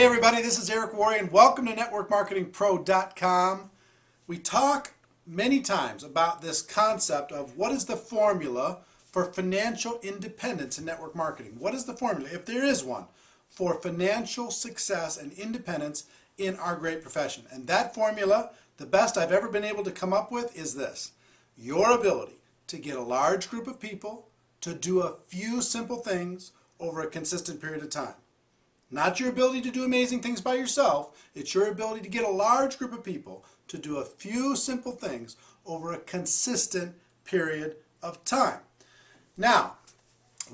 Hey everybody, this is Eric Worre and welcome to networkmarketingpro.com. We talk many times about this concept of what is the formula for financial independence in network marketing. What is the formula, if there is one, for financial success and independence in our great profession? And that formula, the best I've ever been able to come up with, is this: your ability to get a large group of people to do a few simple things over a consistent period of time. Not your ability to do amazing things by yourself. It's your ability to get a large group of people to do a few simple things over a consistent period of time. Now,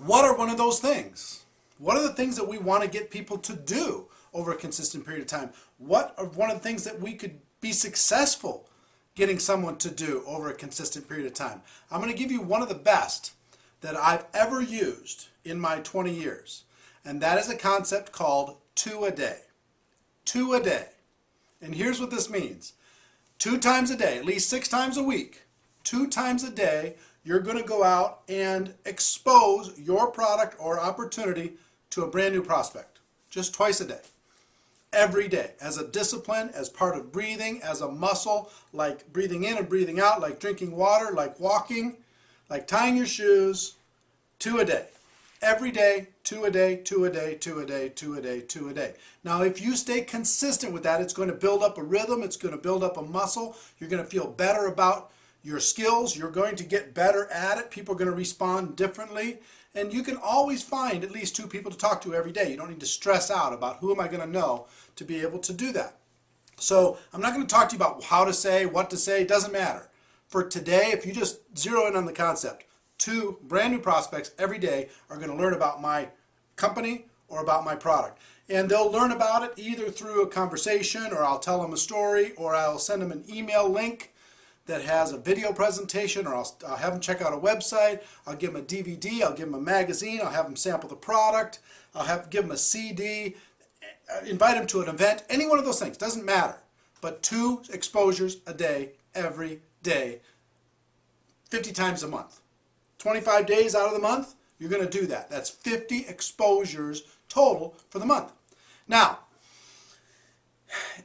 what are one of those things? What are the things that we want to get people to do over a consistent period of time? What are one of the things that we could be successful getting someone to do over a consistent period of time? I'm going to give you one of the best that I've ever used in my 20 years. And that is a concept called 2 a day. 2 a day. And here's what this means. 2 times a day, at least 6 times a week, 2 times a day, you're going to go out and expose your product or opportunity to a brand new prospect. Just twice a day. Every day. As a discipline, as part of breathing, as a muscle, like breathing in and breathing out, like drinking water, like walking, like tying your shoes. 2 a day. Every day, 2 a day, 2 a day, 2 a day, 2 a day, 2 a day. Now, if you stay consistent with that, it's going to build up a rhythm. It's going to build up a muscle. You're going to feel better about your skills. You're going to get better at it. People are going to respond differently. And you can always find at least 2 people to talk to every day. You don't need to stress out about who am I going to know to be able to do that. So I'm not going to talk to you about how to say, what to say. It doesn't matter. For today, if you just zero in on the concept, 2 brand new prospects every day are going to learn about my company or about my product. And they'll learn about it either through a conversation, or I'll tell them a story, or I'll send them an email link that has a video presentation, or I'll have them check out a website. I'll give them a DVD, I'll give them a magazine, I'll have them sample the product, give them a CD, invite them to an event, any one of those things, doesn't matter. But 2 exposures a day, every day, 50 times a month. 25 days out of the month, you're going to do that. That's 50 exposures total for the month. Now,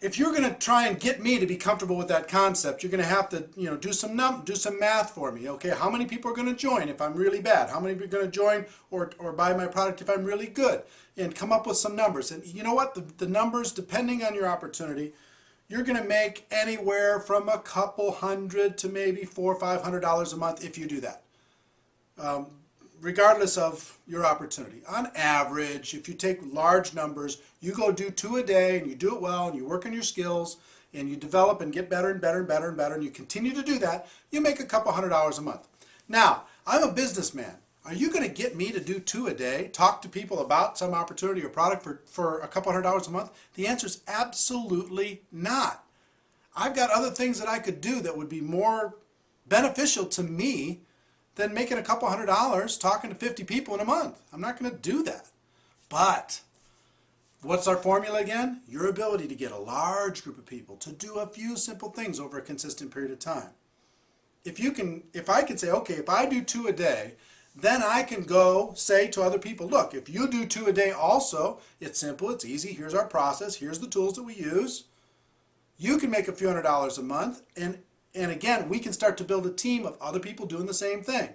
if you're going to try and get me to be comfortable with that concept, you're going to have to, do some math for me. Okay, how many people are going to join if I'm really bad? How many are going to join or buy my product if I'm really good? And come up with some numbers. And you know what? The numbers, depending on your opportunity, you're going to make anywhere from a couple hundred to maybe $400 or $500 a month if you do that. Regardless of your opportunity. On average, if you take large numbers, you go do 2 a day and you do it well and you work on your skills and you develop and get better and better and better and better and you continue to do that, you make a couple $100 a month. Now, I'm a businessman. Are you going to get me to do 2 a day, talk to people about some opportunity or product for a couple $100 a month? The answer is absolutely not. I've got other things that I could do that would be more beneficial to me than making a couple $100 talking to 50 people in a month. I'm not going to do that. But what's our formula again? Your ability to get a large group of people to do a few simple things over a consistent period of time. If I can say, okay, if I do 2 a day, then I can go say to other people, look, if you do 2 a day also, it's simple, it's easy, here's our process, here's the tools that we use. You can make a few $100s a month, and again, we can start to build a team of other people doing the same thing.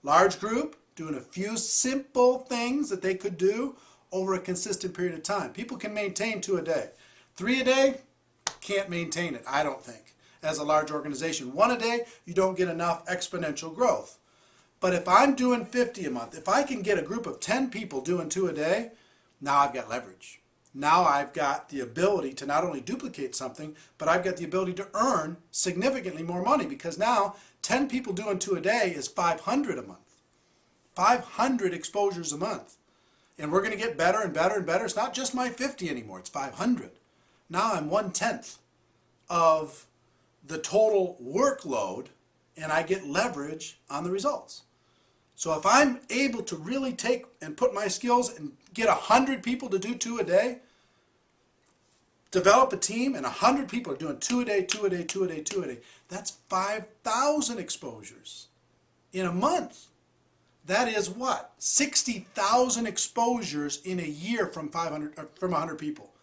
Large group, doing a few simple things that they could do over a consistent period of time. People can maintain 2 a day. 3 a day, can't maintain it, I don't think, as a large organization. 1 a day, you don't get enough exponential growth. But if I'm doing 50 a month, if I can get a group of 10 people doing 2 a day, now I've got leverage. Now I've got the ability to not only duplicate something, but I've got the ability to earn significantly more money, because now 10 people doing 2 a day is 500 a month. 500 exposures a month. And we're going to get better and better and better. It's not just my 50 anymore, it's 500. Now I'm 1/10 of the total workload, and I get leverage on the results. So if I'm able to really take and put my skills and get 100 people to do 2 a day, develop a team, and 100 people are doing 2 a day, 2 a day, 2 a day, 2 a day, that's 5,000 exposures in a month. That is what? 60,000 exposures in a year from 100 people.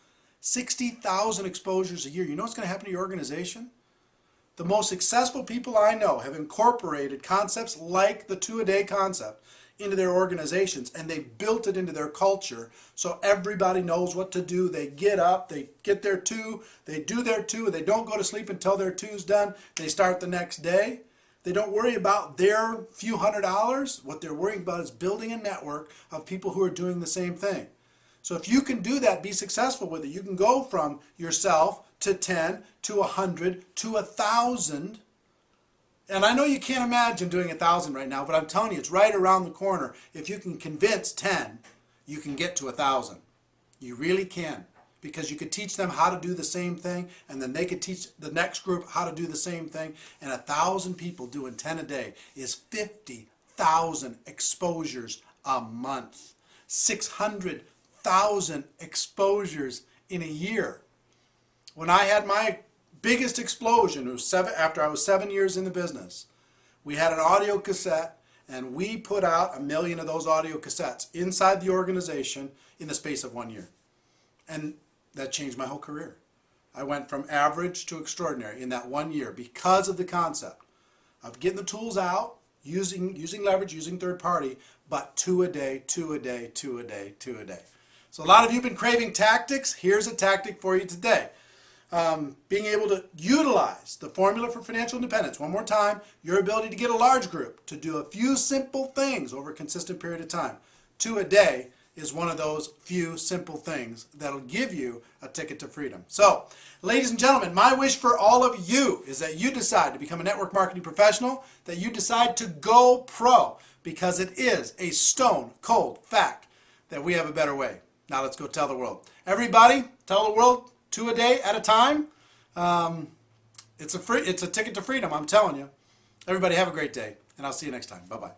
60,000 exposures a year. You know what's going to happen to your organization? The most successful people I know have incorporated concepts like the two-a-day concept into their organizations, and they built it into their culture so everybody knows what to do. They get up, they get their two, they do their two, they don't go to sleep until their two's done. They start the next day. They don't worry about their few $100s. What they're worrying about is building a network of people who are doing the same thing. So if you can do that, be successful with it, you can go from yourself to 10, to 100, to 1,000. And I know you can't imagine doing 1,000 right now, but I'm telling you, it's right around the corner. If you can convince 10, you can get to 1,000. You really can. Because you could teach them how to do the same thing, and then they could teach the next group how to do the same thing. And 1,000 people doing 10 a day is 50,000 exposures a month. 600,000 exposures in a year. When I had my biggest explosion, it was after I was 7 years in the business. We had an audio cassette, and we put out 1 million of those audio cassettes inside the organization in the space of 1 year. And that changed my whole career. I went from average to extraordinary in that 1 year because of the concept of getting the tools out, using leverage, using third party, but 2 a day, 2 a day, 2 a day, 2 a day. So a lot of you have been craving tactics. Here's a tactic for you today. Being able to utilize the formula for financial independence. One more time, your ability to get a large group to do a few simple things over a consistent period of time. 2 a day is one of those few simple things that'll give you a ticket to freedom. So, ladies and gentlemen, my wish for all of you is that you decide to become a network marketing professional, that you decide to go pro, because it is a stone cold fact that we have a better way. Now let's go tell the world. Everybody, tell the world 2 a day at a time. It's a ticket to freedom, I'm telling you. Everybody have a great day, and I'll see you next time. Bye-bye.